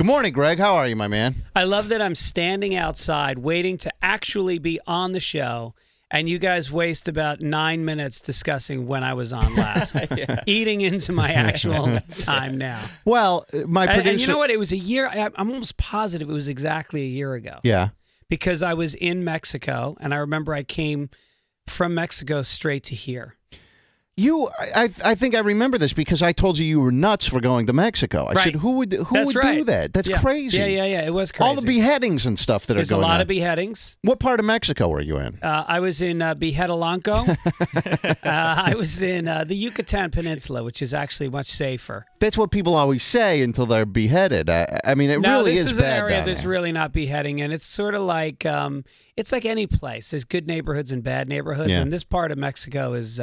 Good morning, Greg. How are you, my man? I love that I'm standing outside waiting to actually be on the show, and you guys waste about 9 minutes discussing when I was on last, eating into my actual time now. Well, my producer... And you know what? It was a year. I'm almost positive it was exactly a year ago. Yeah. Because I was in Mexico, and I remember I came from Mexico straight to here. I think I remember this because I told you were nuts for going to Mexico. I said, who would do that? That's crazy. Yeah. It was crazy. All the beheadings and stuff that There's are going on. There's a lot of beheadings. What part of Mexico were you in? I was in Beheadolanco. I was in the Yucatan Peninsula, which is actually much safer. That's what people always say until they're beheaded. I mean, it really is bad. This is an area that's really not beheading, and it's sort of like it's like any place. There's good neighborhoods and bad neighborhoods, and this part of Mexico is.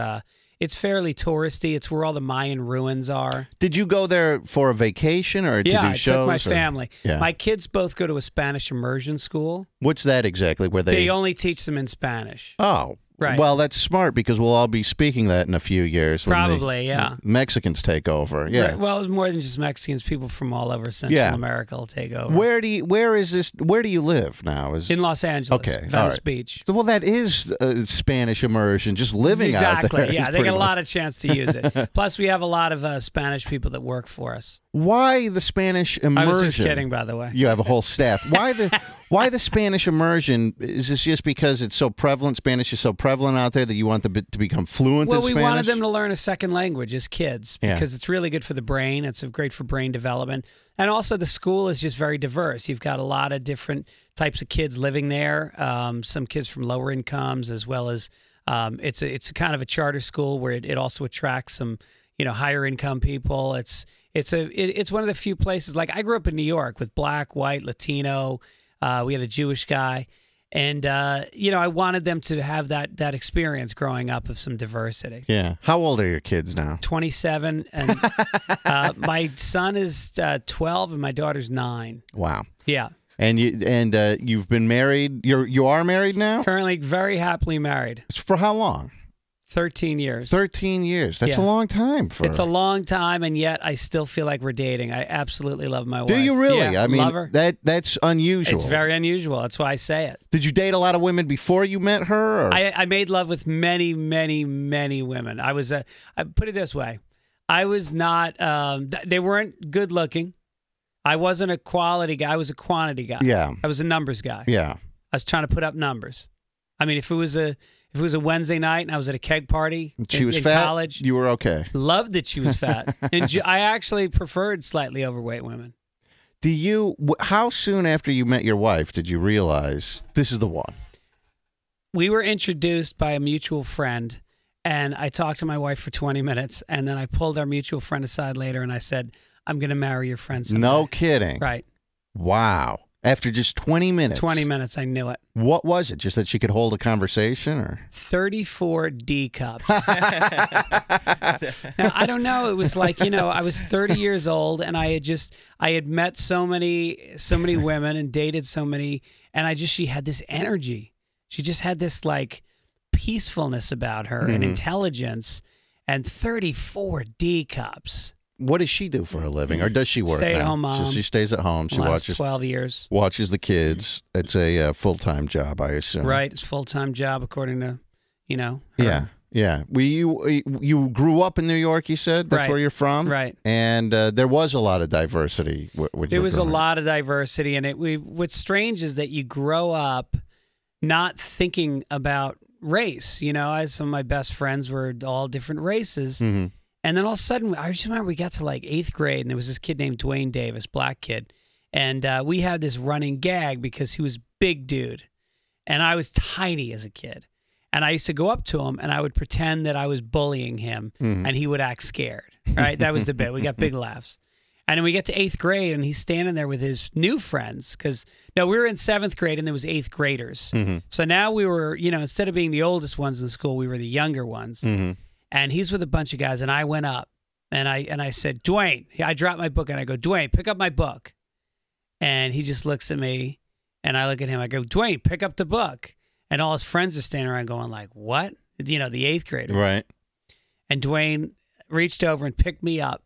It's fairly touristy. It's where all the Mayan ruins are. Did you go there for a vacation or to do shows? Yeah, I took my family. Yeah. My kids both go to a Spanish immersion school. What's that exactly? Where they only teach them in Spanish. Oh. Right. Well, that's smart because we'll all be speaking that in a few years. Probably, when the Mexicans take over. Yeah. Right. Well, more than just Mexicans, people from all over Central America will take over. Where do you live now? In Los Angeles. Okay. Venice Beach. Well, that is Spanish immersion. Just living out there. Exactly. Yeah, they get a lot of chance to use it. Plus, we have a lot of Spanish people that work for us. Why the Spanish immersion? I was just kidding, by the way. You have a whole staff. Why the Spanish immersion? Is this just because it's so prevalent? Spanish is so prevalent out there that you want them to become fluent in Spanish? Well, we wanted them to learn a second language as kids because it's really good for the brain. It's great for brain development. And also the school is just very diverse. You've got a lot of different types of kids living there, some kids from lower incomes as well as it's kind of a charter school where it also attracts some higher income people. It's one of the few places. Like I grew up in New York with black, white, Latino. We had a Jewish guy, and I wanted them to have that experience growing up of some diversity. Yeah. How old are your kids now? 27, and my son is 12, and my daughter's 9. Wow. Yeah. And you've been married. You are married now? Currently, very happily married. For how long? 13 years. 13 years. That's a long time. It's a long time, and yet I still feel like we're dating. I absolutely love my wife. Do you really? Yeah, I mean, love her. That's unusual. It's very unusual. That's why I say it. Did you date a lot of women before you met her? Or? I made love with many, many, many women. I put it this way. I was not, they weren't good looking. I wasn't a quality guy. I was a quantity guy. Yeah. I was a numbers guy. Yeah. I was trying to put up numbers. I mean, if it was a Wednesday night and I was at a keg party she was in fat, college, you were okay. Loved that she was fat. And I actually preferred slightly overweight women. How soon after you met your wife did you realize this is the one? We were introduced by a mutual friend, and I talked to my wife for 20 minutes, and then I pulled our mutual friend aside later, and I said, I'm going to marry your friend someday. No kidding. Right. Wow. After just 20 minutes. 20 minutes, I knew it. What was it? Just that she could hold a conversation? Or 34 D cups. Now, I don't know. It was like, I was 30 years old, and I had met so many women and dated so many, and she had this energy. She just had this like peacefulness about her and intelligence, and 34 D cups. What does she do for a living, or does she work? Stay-at-home mom. So she stays at home. She watches 12 years. Watches the kids. It's a full-time job, I assume. Right, it's a full-time job according to, her. Yeah. You grew up in New York. You said that's where you're from, right? And there was a lot. Of diversity. There was a lot of diversity, and what's strange is that you grow up not thinking about race. Some of my best friends were all different races. Mm-hmm. And then all of a sudden, I just remember we got to like 8th grade, and there was this kid named Dwayne Davis, black kid. And we had this running gag because he was a big dude, and I was tiny as a kid. And I used to go up to him, and I would pretend that I was bullying him, and he would act scared. Right? That was the bit. We got big laughs. And then we get to 8th grade, and he's standing there with his new friends because, we were in 7th grade, and there was 8th graders. Mm-hmm. So now we were, instead of being the oldest ones in the school, we were the younger ones. Mm-hmm. And he's with a bunch of guys, and I went up, and I said, Dwayne, I dropped my book, and I go, Dwayne, pick up my book. And he just looks at me, and I look at him. I go, Dwayne, pick up the book. And all his friends are standing around going like, what? The 8th grader. Right. And Dwayne reached over and picked me up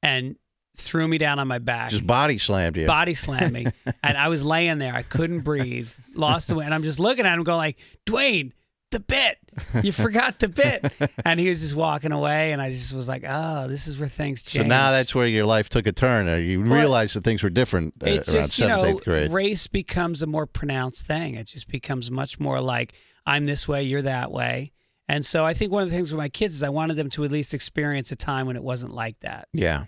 and threw me down on my back. Just body slammed you. Body slammed me. And I was laying there. I couldn't breathe. Lost the way. And I'm just looking at him going like, Dwayne, the bit. You forgot the bit. And he was just walking away. And I just was like, oh, this is where things change. So now that's where your life took a turn. You realized that things were different it's around just, 7th, 8th grade. Race becomes a more pronounced thing. It just becomes much more like, I'm this way, you're that way. And so I think one of the things with my kids is I wanted them to at least experience a time when it wasn't like that. Yeah.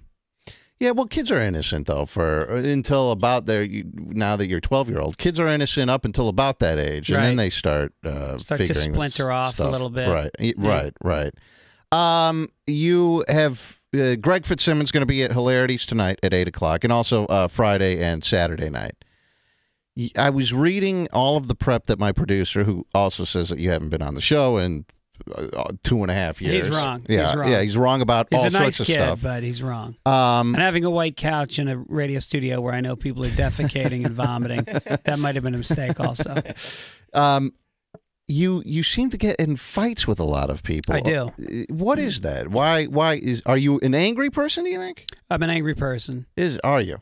Yeah, well, kids are innocent, though, until about now that you're 12-year-old. Kids are innocent up until about that age, and then they start figuring to splinter off stuff. a little bit. Right. You have Greg Fitzsimmons going to be at Hilarities tonight at 8 o'clock, and also Friday and Saturday night. I was reading all of the prep that my producer, who also says that you haven't been on the show in 2.5 years. He's wrong. He's wrong about all sorts of He's a nice stuff. kid, but he's wrong. And having a white couch in a radio studio where I know people are defecating and vomiting, that might have been a mistake also. You seem to get in fights with a lot of people. I do. What is that? Why are you an angry person, do you think? I'm an angry person. Are you?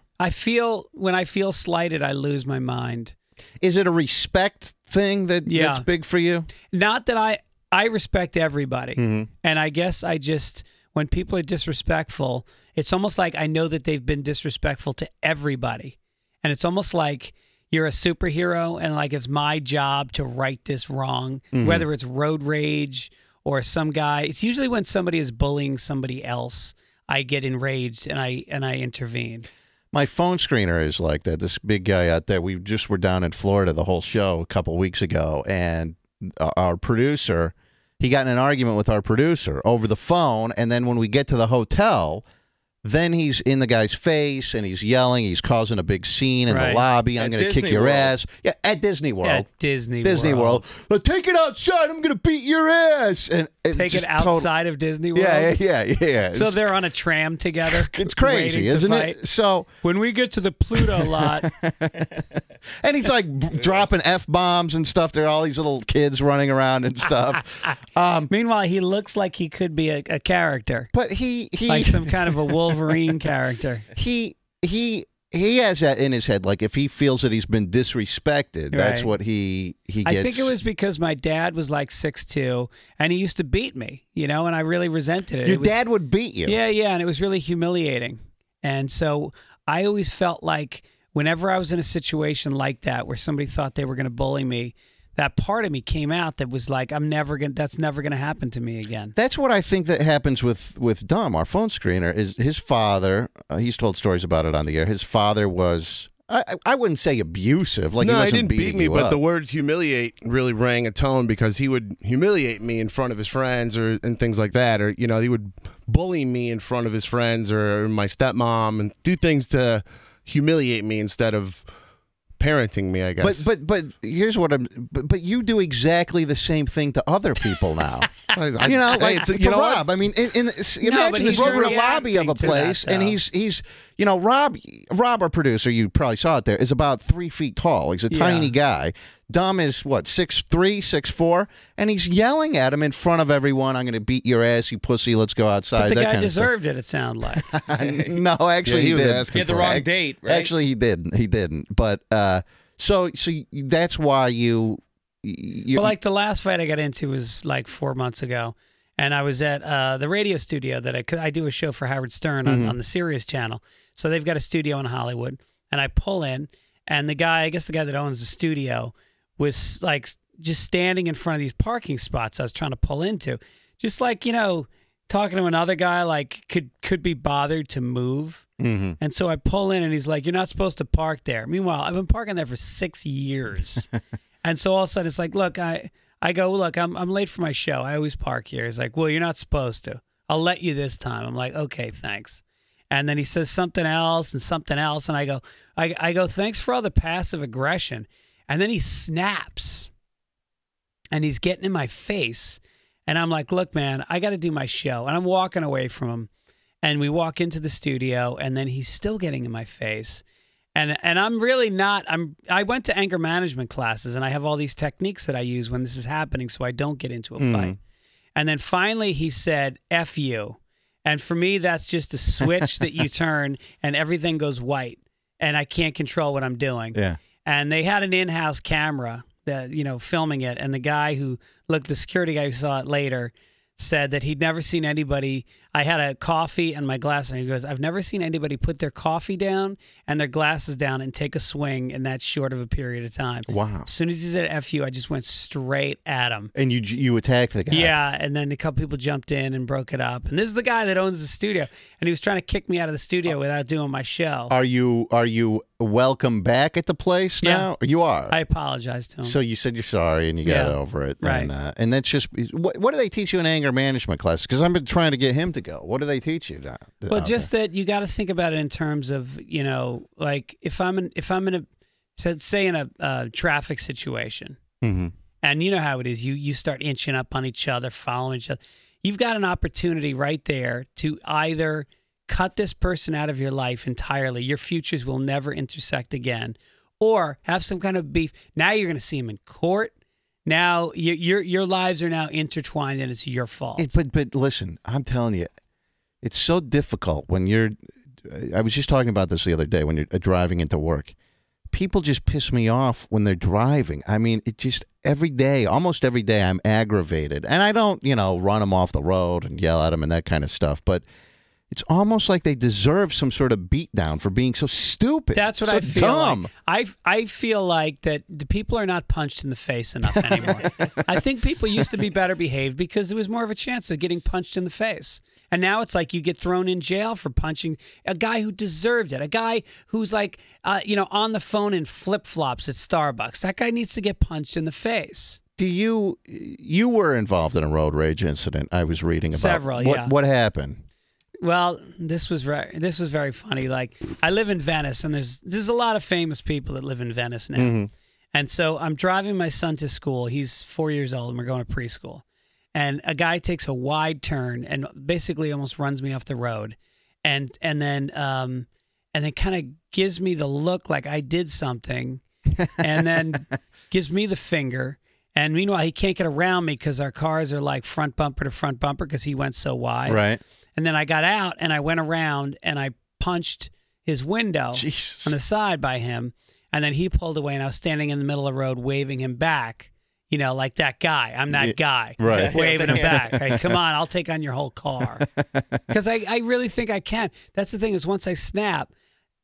When I feel slighted, I lose my mind. Is it a respect thing that's big for you? Not that I respect everybody. Mm-hmm. And I guess when people are disrespectful, it's almost like I know that they've been disrespectful to everybody. And it's almost like you're a superhero and like it's my job to right this wrong, whether it's road rage or some guy. It's usually when somebody is bullying somebody else, I get enraged and I intervene. My phone screener is like that. This big guy out there. We just were down in Florida the whole show a couple weeks ago, and our producer, he got in an argument with our producer over the phone, and then when we get to the hotel, then he's in the guy's face and he's yelling. He's causing a big scene in the lobby. I'm going to kick your ass. Yeah, at Disney World. At Disney World. Take it outside. I'm going to beat your ass. And take it outside of Disney World? Yeah. So they're on a tram together. It's crazy, isn't it? So when we get to the Pluto lot. And he's like dropping F-bombs and stuff. There are all these little kids running around and stuff. Meanwhile, he looks like he could be a character. But he like some kind of a Wolverine character. He has that in his head. Like if he feels that he's been disrespected, that's what he gets. I think it was because my dad was like 6'2", and he used to beat me, and I really resented it. Your dad would beat you? Yeah, and it was really humiliating. And so I always felt like whenever I was in a situation like that where somebody thought they were going to bully me, that part of me came out that was like, that's never going to happen to me again. That's what I think that happens with Dom, our phone screener. Is his father, he's told stories about it on the air. His father was, I wouldn't say abusive. Like no, he didn't beat me, but up. The word humiliate really rang a tone because he would humiliate me in front of his friends and things like that. Or, he would bully me in front of his friends or my stepmom and do things to humiliate me instead of parenting me, I guess. But here's what but you do exactly the same thing to other people now. To Rob. I mean, imagine this we're in a lobby of a place, and he's Rob, our producer, you probably saw it there, is about 3 feet tall. He's a tiny guy. Dom is, 6'3", 6'4", and he's yelling at him in front of everyone, I'm going to beat your ass, you pussy, let's go outside. But the guy deserved it sounded like. No, actually he didn't. He had the wrong date, right? Actually, he didn't. But, so that's why you well, like the last fight I got into was like 4 months ago, and I was at the radio studio that I do a show for Howard Stern on the Sirius channel. So they've got a studio in Hollywood, and I pull in, and the guy that owns the studio was like just standing in front of these parking spots I was trying to pull into. Just like, talking to another guy, like could be bothered to move. Mm-hmm. And so I pull in and he's like, you're not supposed to park there. Meanwhile, I've been parking there for 6 years. And so all of a sudden it's like, look, I go, look, I'm late for my show. I always park here. He's like, well, you're not supposed to. I'll let you this time. I'm like, okay, thanks. And then he says something else. And I go, thanks for all the passive aggression. And then he snaps and he's getting in my face. And I'm like, look, man, I got to do my show. And I'm walking away from him. And we walk into the studio and then he's still getting in my face. And I'm really not, I went to anger management classes and I have all these techniques that I use when this is happening so I don't get into a fight. And then finally he said, F you. And for me, that's just a switch that you turn and everything goes white. And I can't control what I'm doing. Yeah. And they had an in-house camera that, filming it. And the security guy who saw it later said that he'd never seen anybody. I had a coffee and my glass, and he goes, I've never seen anybody put their coffee down and their glasses down and take a swing in that short of a period of time. Wow. As soon as he said F you, I just went straight at him. And you attacked the guy. Yeah, and then a couple people jumped in and broke it up. And this is the guy that owns the studio, and he was trying to kick me out of the studio without doing my show. Are you welcome back at the place now? Yeah. You are? I apologized to him. So you said you're sorry and you got over it. Right. And that's just, what do they teach you in anger management classes? Because I've been trying to get him to go. What do they teach you? Well, just that you got to think about it in terms of, like if I'm in a traffic situation, and you know how it is, you start inching up on each other, following each other. You've got an opportunity right there to either cut this person out of your life entirely, your futures will never intersect again, or have some kind of beef. Now you're going to see him in court. Now your lives are now intertwined, and it's your fault. But listen, I'm telling you, it's so difficult when you're. I was just talking about this the other day when you're driving into work. People just piss me off when they're driving. I mean, it just almost every day, I'm aggravated, and I don't, run them off the road and yell at them and that kind of stuff, but. It's almost like they deserve some sort of beatdown for being so stupid. That's what so I feel dumb. like. I feel like that the people are not punched in the face enough anymore. I think people used to be better behaved because there was more of a chance of getting punched in the face. And now it's like you get thrown in jail for punching a guy who deserved it, a guy who's like, on the phone in flip-flops at Starbucks. That guy needs to get punched in the face. You were involved in a road rage incident I was reading about. Several, yeah. What happened? Well, this was very funny. Like, I live in Venice, and there's a lot of famous people that live in Venice now. Mm-hmm. And so I'm driving my son to school. He's 4 years old, and we're going to preschool. And a guy takes a wide turn and basically almost runs me off the road, and then kind of gives me the look like I did something, and then gives me the finger. And meanwhile, he can't get around me because our cars are like front bumper to front bumper because he went so wide. Right. And then I got out and I went around and I punched his window on the side by him. And then he pulled away and I was standing in the middle of the road waving him back, like that guy. I'm that guy. Right. Waving him back. Hey, come on, I'll take on your whole car. Because I really think I can. That's the thing is once I snap,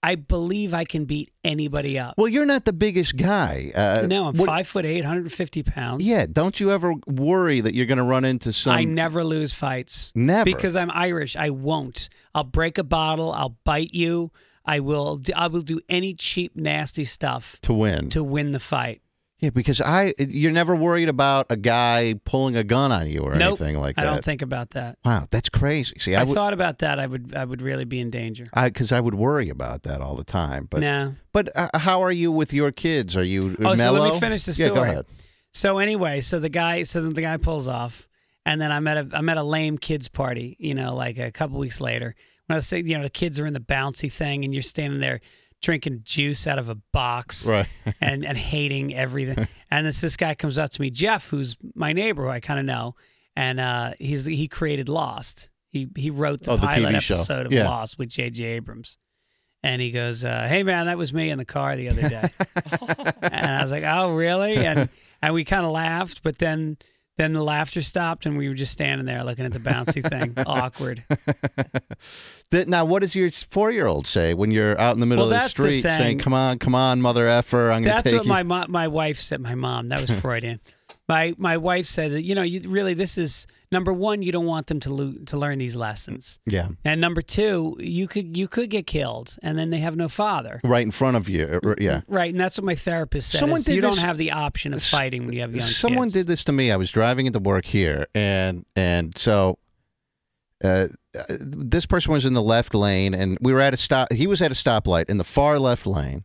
I believe I can beat anybody up. Well, you're not the biggest guy. No, I'm 5'8", 150 pounds. Yeah, don't you ever worry that you're going to run into some... I never lose fights. Never. Because I'm Irish. I won't. I'll break a bottle. I'll bite you. I will do any cheap, nasty stuff. To win the fight. Yeah, because you're never worried about a guy pulling a gun on you or anything like that. I don't think about that. Wow, that's crazy. See, I thought about that. I would really be in danger. Because I would worry about that all the time. But no. But how are you with your kids? Are you mellow? So let me finish the story. Yeah, go ahead. So anyway, the guy pulls off, and then I'm at a lame kids party. Like a couple weeks later, when I was saying, the kids are in the bouncy thing, and you're standing there drinking juice out of a box, right? and hating everything. And this guy comes up to me, Jeff, who's my neighbor, who I kind of know, and he created Lost. He wrote the pilot episode of Lost with J.J. Abrams. And he goes, "Hey man, that was me in the car the other day." And I was like, "Oh really?" And we kind of laughed, but then the laughter stopped, and we were just standing there looking at the bouncy thing, awkward. Now, what does your 4-year-old say when you're out in the middle of the street saying, come on, mother effer, I'm going to take you? That's what my wife said, my mom. That was Freudian. My wife said that, you really, this is, number one, you don't want them to learn these lessons. Yeah. And number two, you could get killed, and then they have no father. Right in front of you, yeah. Right, and that's what my therapist said. You don't have the option of fighting when you have young kids. Someone did this to me. I was driving into work here, and so... this person was in the left lane, and we were at a stop. He was at a stoplight in the far left lane.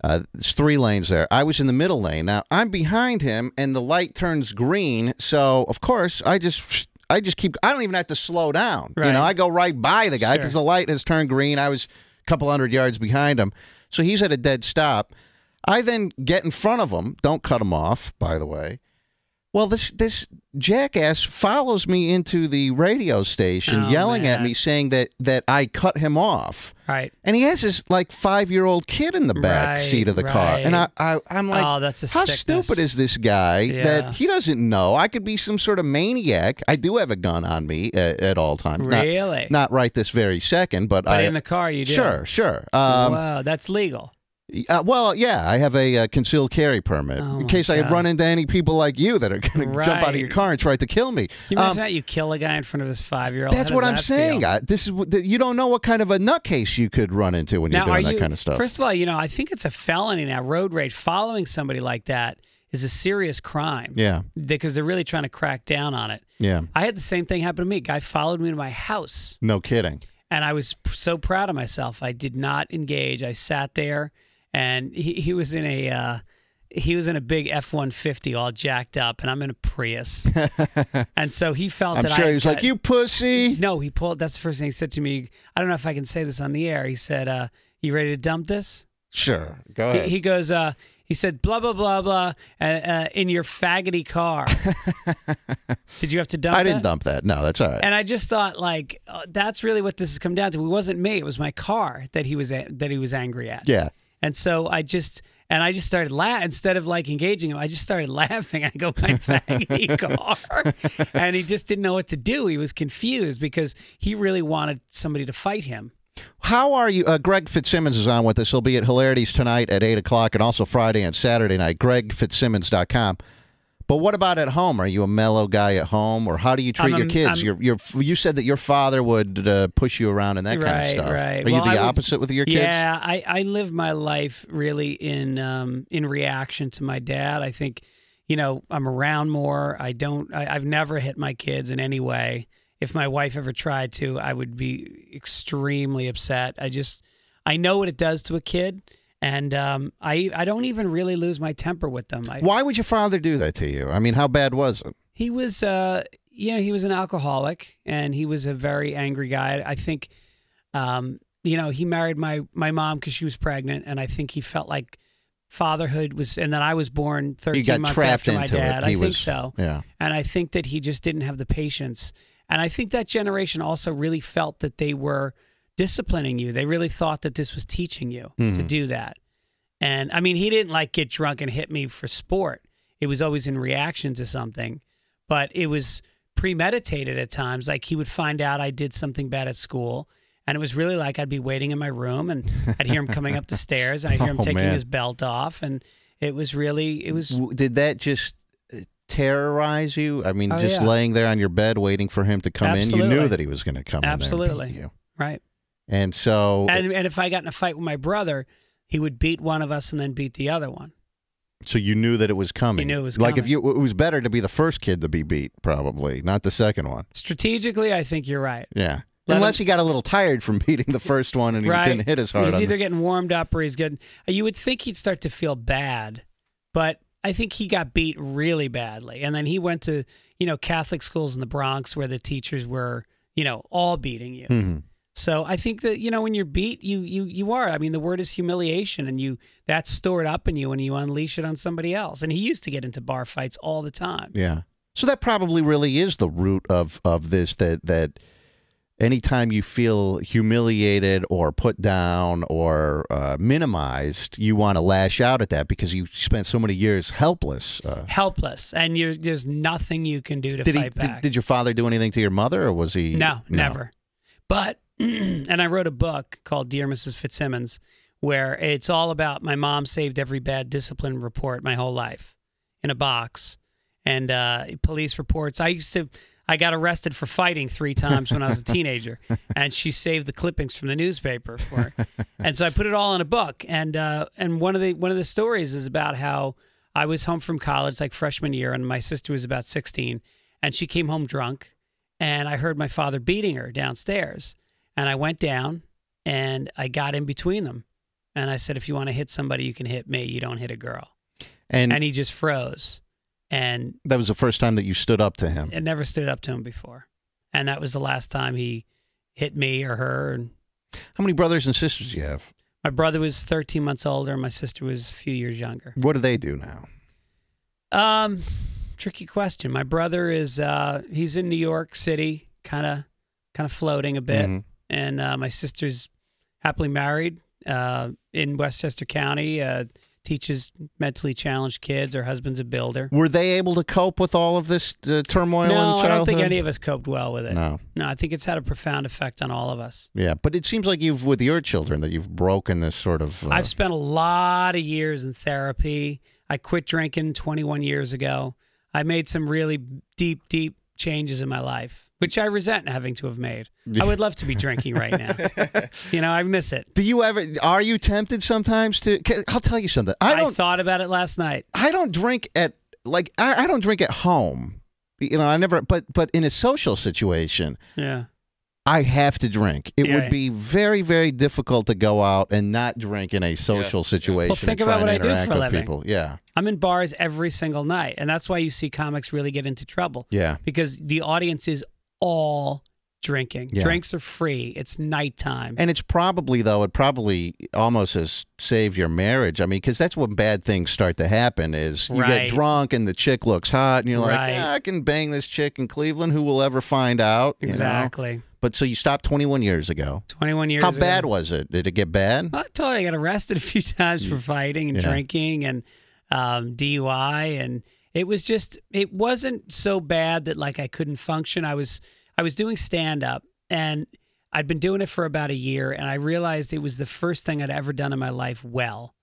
There's 3 lanes there. I was in the middle lane. Now I'm behind him, and the light turns green. So of course I just keep. I don't even have to slow down. Right. I go right by the guy because the light has turned green. I was a couple hundred yards behind him, so he's at a dead stop. I then get in front of him. Don't cut him off, by the way. Well, this jackass follows me into the radio station, yelling at me, saying that I cut him off. Right. And he has this like 5-year-old kid in the back seat of the car, and I'm like, oh, that's how stupid is this guy that he doesn't know? I could be some sort of maniac. I do have a gun on me at all times. Really? Not right this very second, but in the car you do. Sure. Wow, that's legal. Well, yeah, I have a concealed carry permit in case I run into any people like you that are going to jump out of your car and try to kill me. Can you imagine that? You kill a guy in front of his 5-year-old? That's what I'm saying. This is you don't know what kind of a nutcase you could run into when you're doing that kind of stuff. First of all, I think it's a felony now. Road rage, following somebody like that is a serious crime. Yeah. Because they're really trying to crack down on it. Yeah. I had the same thing happen to me. A guy followed me to my house. No kidding. And I was so proud of myself. I did not engage. I sat there. And he was in a big F-150 all jacked up, and I'm in a Prius. And so he felt I'm that sure he was like, "You pussy." No, he pulled. That's the first thing he said to me. I don't know if I can say this on the air. He said, "You ready to dump this?" Sure, go ahead. He goes. He said, "Blah blah blah blah," in your faggoty car. Did you have to dump? I didn't dump that. No, that's all right. And I just thought, like, that's really what this has come down to. It wasn't me. It was my car that he was angry at. Yeah. And so I just started laughing. Instead of like engaging him, I just started laughing. I go, my faggy car. And he just didn't know what to do. He was confused because he really wanted somebody to fight him. How are you? Greg Fitzsimmons is on with us. He'll be at Hilarities tonight at 8 o'clock and also Friday and Saturday night. GregFitzsimmons.com. But what about at home? Are you a mellow guy at home, or how do you treat your kids? You said that your father would push you around and that kind of stuff. Right. Are you the opposite with your kids? Yeah, I live my life really in reaction to my dad. I think, I'm around more. I've never hit my kids in any way. If my wife ever tried to, I would be extremely upset. I know what it does to a kid. And I don't even really lose my temper with them. Why would your father do that to you? I mean, how bad was it? He was, he was an alcoholic, and he was a very angry guy. I think, he married my mom because she was pregnant, and I think he felt like fatherhood was, and then I was born 13 months after my dad. I think so. Yeah. And I think that he just didn't have the patience. And I think that generation also really felt that they were disciplining you. They really thought that this was teaching you to do that. And I mean, he didn't like get drunk and hit me for sport. It was always in reaction to something, but it was premeditated at times. Like he would find out I did something bad at school, and it was really like I'd be waiting in my room and I'd hear him coming up the stairs, and I'd hear him taking his belt off. And it was. Did that just terrorize you? I mean, laying there on your bed waiting for him to come in, you knew that he was going to come in there and beat you. Right. And so, and if I got in a fight with my brother, he would beat one of us and then beat the other one. So you knew that it was coming. You knew it was like coming. It was better to be the first kid to be beat, probably, not the second one. Strategically, I think you're right. Yeah. Unless he got a little tired from beating the first one and he didn't hit as hard. He's either getting warmed up or he's getting. You would think he'd start to feel bad, but I think he got beat really badly, and then he went to Catholic schools in the Bronx where the teachers were all beating you. Mm-hmm. So I think that, when you're beat, you are. I mean, the word is humiliation, and that's stored up in you, and you unleash it on somebody else. And he used to get into bar fights all the time. Yeah. So that probably really is the root of this, that anytime you feel humiliated or put down or minimized, you want to lash out at that because you spent so many years helpless. Helpless, and there's nothing you can do to fight back. Did your father do anything to your mother, or was he? No, never. But, and I wrote a book called Dear Mrs. Fitzsimmons, where it's all about my mom saved every bad discipline report my whole life in a box, and police reports. I got arrested for fighting 3 times when I was a teenager, and she saved the clippings from the newspaper for it. And so I put it all in a book. And one of the stories is about how I was home from college, like freshman year, and my sister was about 16, and she came home drunk. And I heard my father beating her downstairs. And I went down and I got in between them. And I said, if you want to hit somebody, you can hit me. You don't hit a girl. And he just froze. And that was the first time that you stood up to him. I never stood up to him before. And that was the last time he hit me or her. And how many brothers and sisters do you have? My brother was 13 months older. And my sister was a few years younger. What do they do now? tricky question. My brother is he's in New York City, kind of floating a bit, and my sister's happily married in Westchester County. Teaches mentally challenged kids. Her husband's a builder. Were they able to cope with all of this turmoil in childhood? No, I don't think any of us coped well with it. No, I think it's had a profound effect on all of us. Yeah, but it seems like with your children, that you've broken this sort of... I've spent a lot of years in therapy. I quit drinking 21 years ago. I made some really deep changes in my life, which I resent having to have made. I would love to be drinking right now. I miss it. Are you tempted sometimes to? I'll tell you something. I thought about it last night. I don't drink at I don't drink at home. I never. But in a social situation, I have to drink. It would be very, very difficult to go out and not drink in a social situation. Well, think about what I do for a living. People. Yeah. I'm in bars every single night, and that's why you see comics really get into trouble. Yeah. Because the audience is all drinking. Yeah. Drinks are free. It's nighttime. And it's probably almost has saved your marriage. I mean, because that's when bad things start to happen is you get drunk and the chick looks hot and you're like, I can bang this chick in Cleveland. Who will ever find out? Exactly. But so you stopped 21 years ago. 21 years ago. How bad was it? Did it get bad? I told you I got arrested a few times for fighting and drinking and DUI. And it wasn't so bad that I couldn't function. I was doing stand-up, and I'd been doing it for about a year, and I realized it was the first thing I'd ever done in my life well.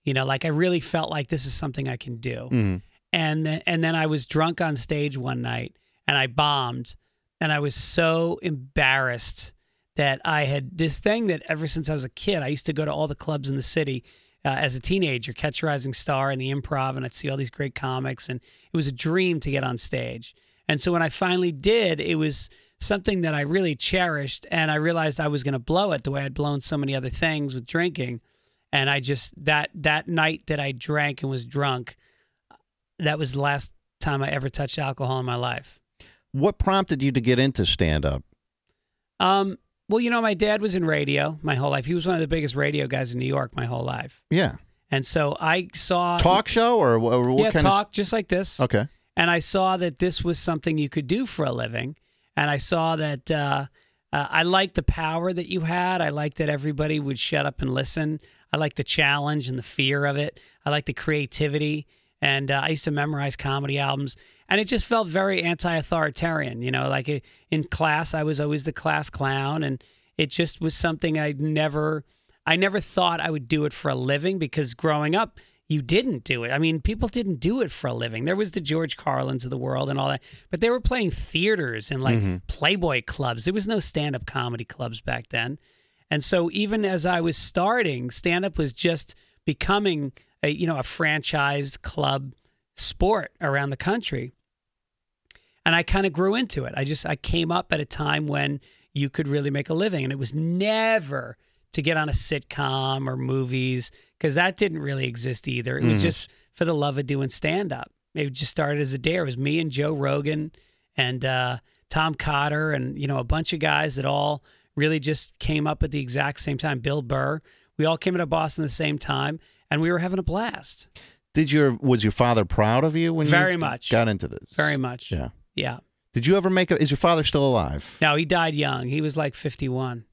I really felt like this is something I can do. Mm-hmm. And then I was drunk on stage one night, and I bombed, and I was so embarrassed that I had this thing that ever since I was a kid, I used to go to all the clubs in the city as a teenager, Catch a Rising Star and the Improv, and I'd see all these great comics, and it was a dream to get on stage. And so when I finally did, it was something that I really cherished, and I realized I was going to blow it the way I'd blown so many other things with drinking. And I just, that night that I drank and was drunk, that was the last time I ever touched alcohol in my life. What prompted you to get into stand-up? Well, my dad was in radio my whole life. He was one of the biggest radio guys in New York my whole life. Yeah. And so I saw... Talk show or what kind of... Yeah, talk, just like this. Okay. And I saw that this was something you could do for a living. And I saw that I liked the power that you had. I liked that everybody would shut up and listen. I liked the challenge and the fear of it. I liked the creativity. And I used to memorize comedy albums. And it just felt very anti-authoritarian. In class, I was always the class clown. And it just was something I never thought I would do it for a living, because growing up, you didn't do it. I mean, people didn't do it for a living. There was the George Carlins of the world and all that, but they were playing theaters and Playboy clubs. There was no stand-up comedy clubs back then. And so even as I was starting, stand-up was just becoming a franchised club sport around the country. And I kind of grew into it. I came up at a time when you could really make a living, and it was never to get on a sitcom or movies, because that didn't really exist either. It was just for the love of doing stand-up. It just started as a dare. It was me and Joe Rogan and Tom Cotter and, a bunch of guys that all really just came up at the exact same time. Bill Burr. We all came into Boston at the same time, and we were having a blast. Was your father proud of you when Very you much. got into this? Very much. Yeah. Yeah. Did you ever is your father still alive? No, he died young. He was like 51.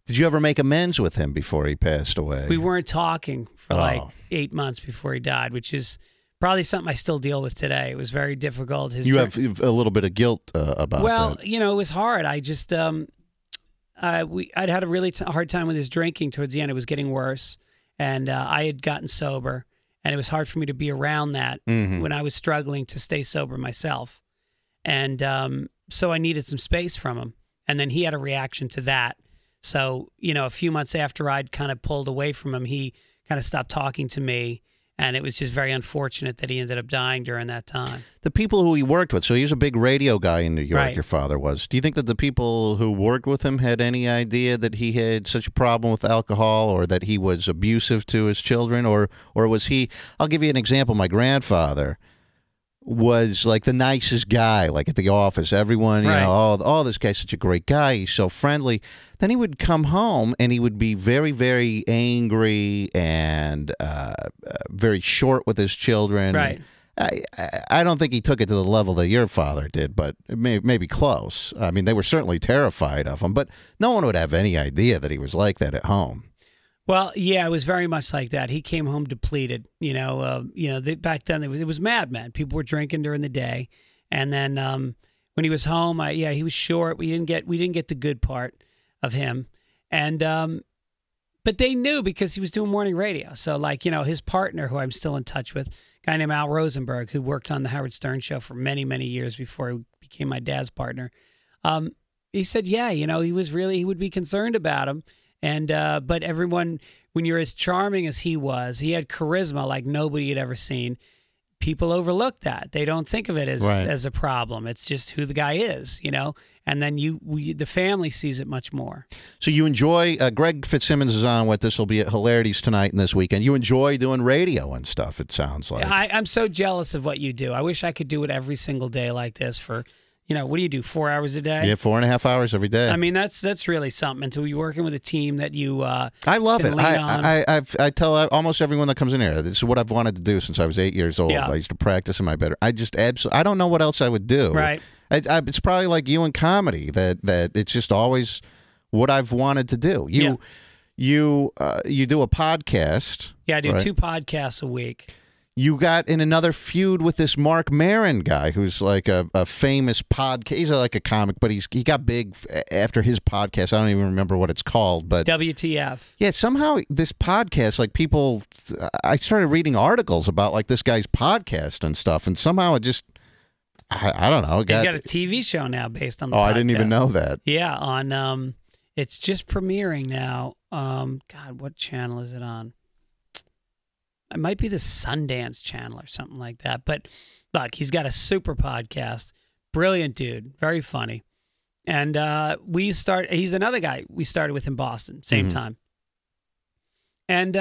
Did you ever make amends with him before he passed away? We weren't talking for 8 months before he died, which is probably something I still deal with today. It was very difficult. You have a little bit of guilt about that. Well, it was hard. I just, I'd had a really hard time with his drinking towards the end. It was getting worse, and I had gotten sober, and it was hard for me to be around that when I was struggling to stay sober myself. And so I needed some space from him. And then he had a reaction to that. So, a few months after I'd kind of pulled away from him, he kind of stopped talking to me. And it was just very unfortunate that he ended up dying during that time. The people who he worked with, so he was a big radio guy in New York, right. Your father was. Do you think that the people who worked with him had any idea that he had such a problem with alcohol, or that he was abusive to his children? Or was he, I'll give you an example, my grandfather was like the nicest guy, like at the office. Everyone, this guy's such a great guy. He's so friendly. Then he would come home and he would be very, very angry and very short with his children. Right. I don't think he took it to the level that your father did, but maybe close. I mean, they were certainly terrified of him, but no one would have any idea that he was like that at home. Well, yeah, it was very much like that. He came home depleted. Back then it was Mad Men. People were drinking during the day, and then when he was home, he was short. We didn't get the good part of him, and but they knew because he was doing morning radio. So his partner, who I'm still in touch with, a guy named Al Rosenberg, who worked on the Howard Stern show for many, many years before he became my dad's partner. He said, he would be concerned about him. And but everyone, when you're as charming as he was, he had charisma like nobody had ever seen. People overlook that. They don't think of it as a problem. It's just who the guy is, And then the family sees it much more. So you enjoy, Greg Fitzsimmons is on with us. He'll be at Hilarities tonight and this weekend. You enjoy doing radio and stuff, it sounds like. I'm so jealous of what you do. I wish I could do it every single day like this for, what do you do, 4 hours a day? Yeah, 4.5 hours every day. I mean, that's really something. Until you're working with a team that you I love it. I tell almost everyone that comes in here, this is what I've wanted to do since I was 8 years old. Yeah. I used to practice in my bedroom. I just I don't know what else I would do. Right. It's probably like you in comedy, that it's just always what I've wanted to do. You do a podcast. Yeah, I do 2 podcasts a week. You got in another feud with this Mark Maron guy, who's like a famous podcast. He's like a comic, but he got big after his podcast. I don't even remember what it's called, but WTF. Yeah, somehow this podcast, like people, I started reading articles about like this guy's podcast and stuff, and somehow it just, I don't know. He's got a TV show now based on the podcast. I didn't even know that. Yeah, on it's just premiering now. God, what channel is it on? It might be the Sundance Channel or something like that. But look, he's got a super podcast. Brilliant dude. Very funny. And he's another guy we started with in Boston, same time. And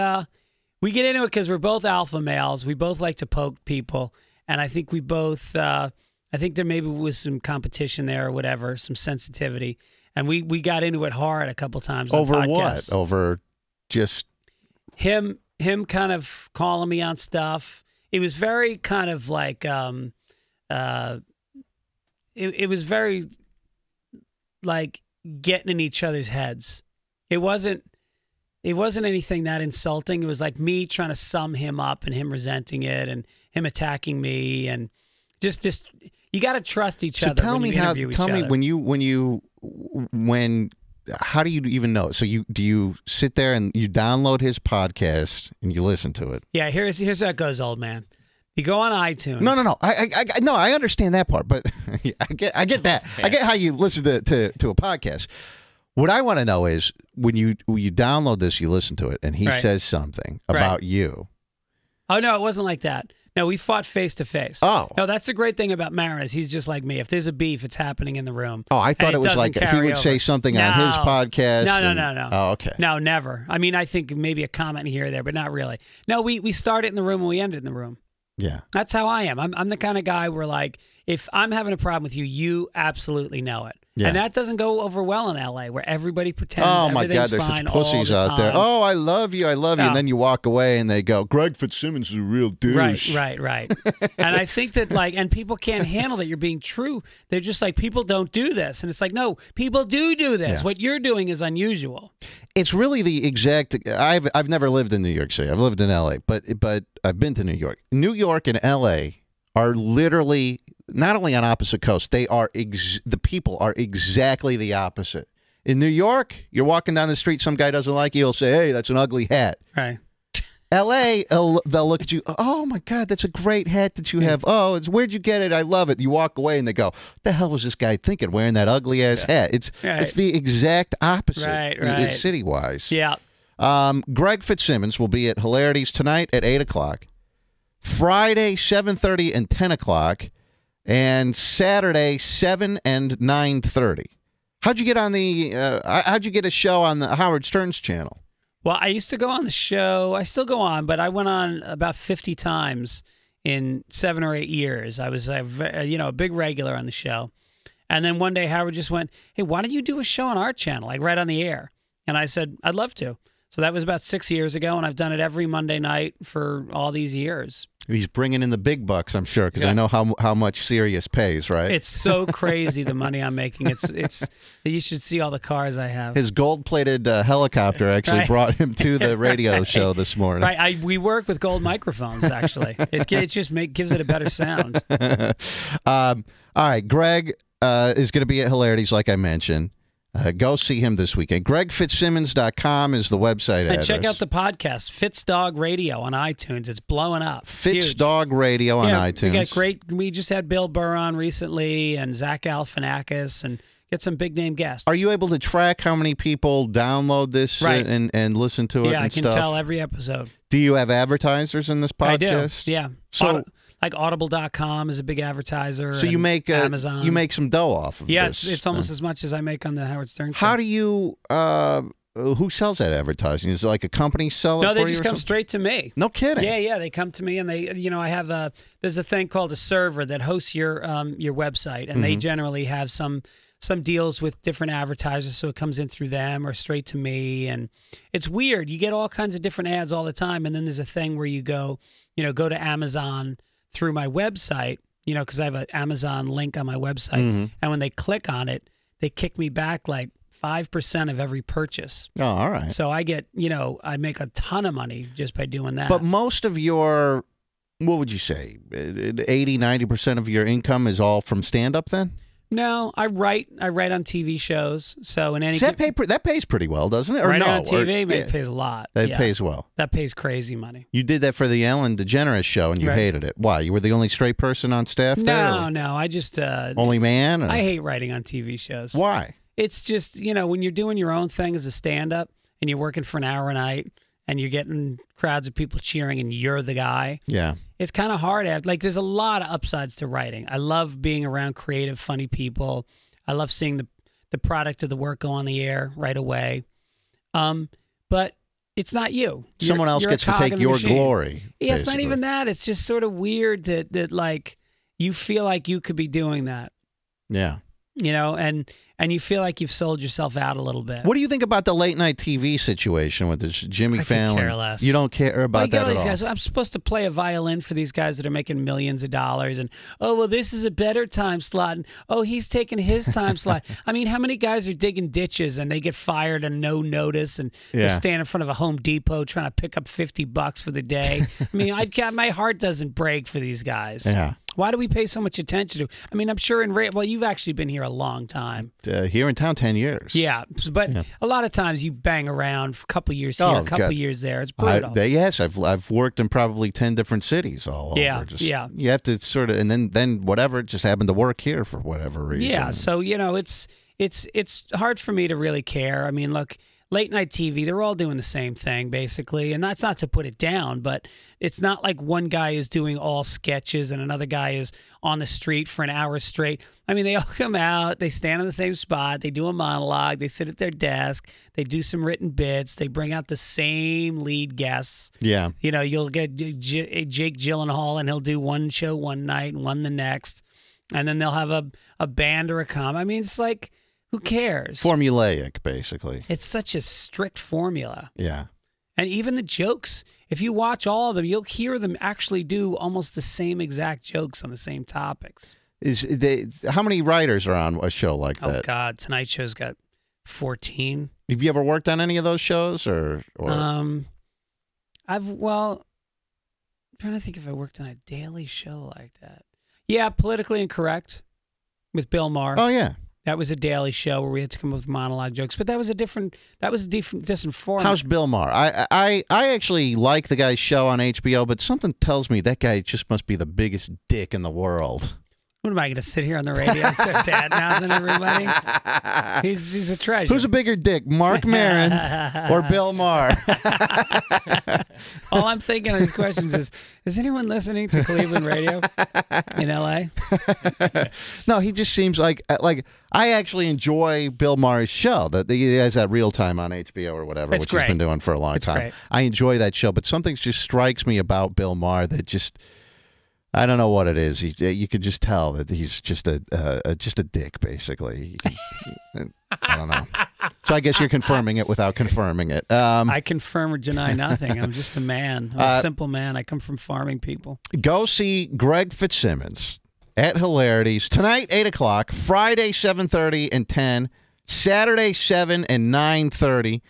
we get into it because we're both alpha males. We both like to poke people. And I think we both, I think there maybe was some competition there or whatever, some sensitivity. And we got into it hard a couple times. Over what? Over just... Him kind of calling me on stuff. It was very kind of like it was very like getting in each other's heads. It wasn't anything that insulting. It was like me trying to sum him up and him resenting it and him attacking me and just you got to trust each other. Tell me how do you even know? So do you sit there and you download his podcast and you listen to it? Yeah, here's how it goes, old man. You go on iTunes. No. I understand that part, but I get that. Yeah. I get how you listen to a podcast. What I want to know is when you download this, you listen to it, and he says something about you. Oh no, it wasn't like that. No, we fought face to face. Oh. No, that's the great thing about Maron. He's just like me. If there's a beef, it's happening in the room. Oh, I thought it was like he would say something on his podcast. No. Oh, okay. No, never. I mean, I think maybe a comment here or there, but not really. No, we start it in the room and we end it in the room. Yeah. That's how I am. I'm the kind of guy where, like, if I'm having a problem with you, you absolutely know it. Yeah. And that doesn't go over well in L.A., where everybody pretends everything's there's fine such pussies all the out there. time. Oh, I love you. And then you walk away and they go, Greg Fitzsimmons is a real douche. Right. And I think that, like, and people can't handle that you're being true. They're just like, people don't do this. And it's like, no, people do this. Yeah. What you're doing is unusual. It's really the exact. I've never lived in New York City. I've lived in L.A., but I've been to New York. New York and L.A. are literally not only on opposite coasts. They are the people are exactly the opposite. In New York, you're walking down the street, some guy doesn't like you, he'll say, "Hey, that's an ugly hat." Right. L.A., they'll look at you. Oh my God, that's a great hat that you have. Oh, where'd you get it? I love it. You walk away and they go, "What the hell was this guy thinking wearing that ugly ass hat?" It's the exact opposite. Right. City wise. Yeah. Greg Fitzsimmons will be at Hilarities tonight at 8:00, Friday 7:30 and 10:00, and Saturday 7 and 9:30. How'd you get on how'd you get a show on the Howard Stern's channel? Well, I used to go on the show. I still go on, but I went on about 50 times in 7 or 8 years. I was a big regular on the show. And then one day Howard just went, "Hey, why don't you do a show on our channel, like right on the air?" And I said, "I'd love to." So that was about 6 years ago, and I've done it every Monday night for all these years. He's bringing in the big bucks, I'm sure, because I know how much Sirius pays, right? It's so crazy the money I'm making. It's you should see all the cars I have. His gold-plated helicopter actually brought him to the radio show this morning. Right, we work with gold microphones. Actually, it just gives it a better sound. All right, Greg is going to be at Hilarities, like I mentioned. Go see him this weekend. GregFitzsimmons.com is the website and address. Check out the podcast, Fitz Dog Radio on iTunes. It's blowing up. It's Fitz huge. Dog Radio on iTunes. We just had Bill Burr on recently and Zach Galifianakis and get some big name guests. Are you able to track how many people download this and listen to it Yeah, and I can stuff? tell every episode. Do you have advertisers in this podcast? I do, yeah. So, like Audible.com is a big advertiser. So you make Amazon. You make some dough off of this. Yeah, it's almost as much as I make on the Howard Stern show. How do you? Who sells that advertising? Is it like a company sell it? No, for they you just or come something? straight to me. No kidding. Yeah, they come to me and they, I have there's a thing called a server that hosts your website, and they generally have some deals with different advertisers, so it comes in through them or straight to me, and it's weird. You get all kinds of different ads all the time, and then there's a thing where you go to Amazon through my website, because I have an Amazon link on my website, and when they click on it, they kick me back like 5% of every purchase. Oh, all right. So I get, I make a ton of money just by doing that. But most of your, what would you say, 80, 90% of your income is all from stand-up then? No, I write on TV shows. So in any that pays pretty well, doesn't it? Or writing no? on TV it pays a lot. That pays well. That pays crazy money. You did that for the Ellen DeGeneres show, and you hated it. Why? You were the only straight person on staff there? No. I just only man. Or? I hate writing on TV shows. Why? It's just when you're doing your own thing as a stand-up and you're working for an hour a night and you're getting crowds of people cheering and you're the guy. Yeah. It's kind of hard. There's a lot of upsides to writing. I love being around creative, funny people. I love seeing the product of the work go on the air right away. But it's not you. Someone else gets to take your glory. Yeah, it's not even that. It's just sort of weird that like you feel like you could be doing that. Yeah. And you feel like you've sold yourself out a little bit. What do you think about the late night TV situation with this Jimmy Fallon? I care less. You don't care about that at all? Guys, I'm supposed to play a violin for these guys that are making millions of dollars, and this is a better time slot, and he's taking his time slot. I mean, how many guys are digging ditches and they get fired on no notice, and they stand in front of a Home Depot trying to pick up $50 for the day? I mean, my heart doesn't break for these guys. Yeah. Why do we pay so much attention to? I mean, I'm sure you've actually been here a long time. Here in town, 10 years. Yeah, but a lot of times you bang around a couple years here, a couple years there. It's brutal. Yes, I've worked in probably 10 different cities all over. You have to sort of, and then whatever, it just happened to work here for whatever reason. Yeah, so it's hard for me to really care. I mean, look. Late night TV, they're all doing the same thing, basically. And that's not to put it down, but it's not like one guy is doing all sketches and another guy is on the street for an hour straight. I mean, they all come out, they stand in the same spot, they do a monologue, they sit at their desk, they do some written bits, they bring out the same lead guests. Yeah. You'll get Jake Gyllenhaal, and he'll do one show one night and one the next. And then they'll have a band or a com. I mean, it's like, who cares? Formulaic, basically. It's such a strict formula. Yeah. And even the jokes, if you watch all of them, you'll hear them actually do almost the same exact jokes on the same topics. How many writers are on a show like that? Oh, God. Tonight Show's got 14. Have you ever worked on any of those shows? Or? I'm trying to think if I worked on a daily show like that. Yeah, Politically Incorrect with Bill Maher. Oh, yeah. That was a daily show where we had to come up with monologue jokes, but that was a different format. How's Bill Maher? I actually like the guy's show on HBO, but something tells me that guy just must be the biggest dick in the world. What am I going to sit here on the radio and start bad-mouthing everybody? He's a treasure. Who's a bigger dick, Mark Maron or Bill Maher? All I'm thinking on these questions is anyone listening to Cleveland radio in L.A.? No, he just seems like I actually enjoy Bill Maher's show. That he has that Real Time on HBO or whatever, which he's been doing for a long time. Great. I enjoy that show, but something just strikes me about Bill Maher that just. I don't know what it is. You could just tell that he's just a dick, basically. I don't know. So I guess you're confirming it without confirming it. I confirm or deny nothing. I'm just a man. I'm a simple man. I come from farming people. Go see Greg Fitzsimmons at Hilarities tonight, 8 o'clock. Friday, 7:30 and 10. Saturday, 7 and 9:30.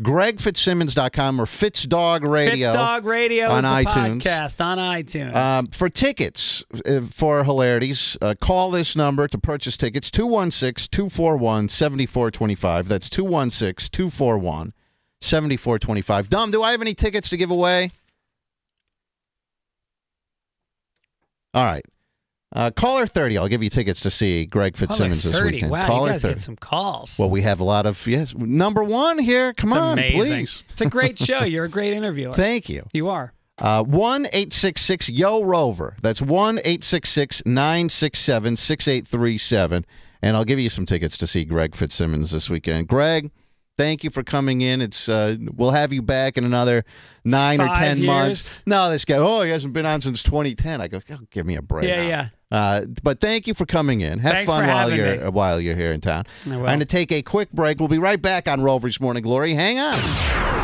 GregFitzsimmons.com or FitzDog Radio. FitzDog Radio on is the iTunes. podcast on iTunes. For tickets for Hilarities, call this number to purchase tickets, 216-241-7425. That's 216-241-7425. Dom, do I have any tickets to give away? All right. Caller 30, I'll give you tickets to see Greg Fitzsimmons this weekend. Wow, Caller you guys 30. get some calls. Well, we have a lot of, yes. Number one here. Come on, amazing. Please. It's a great show. You're a great interviewer. Thank you. You are. 1-866-YO-ROVER. That's 1-866-967-6837. And I'll give you some tickets to see Greg Fitzsimmons this weekend. Greg, thank you for coming in. It's we'll have you back in another 9 or 10 months. No, this guy, he hasn't been on since 2010. I go, give me a break. Yeah. But thank you for coming in. Have Thanks fun for while you're here in town. I will. I'm going to take a quick break. We'll be right back on Rover's Morning Glory. Hang on.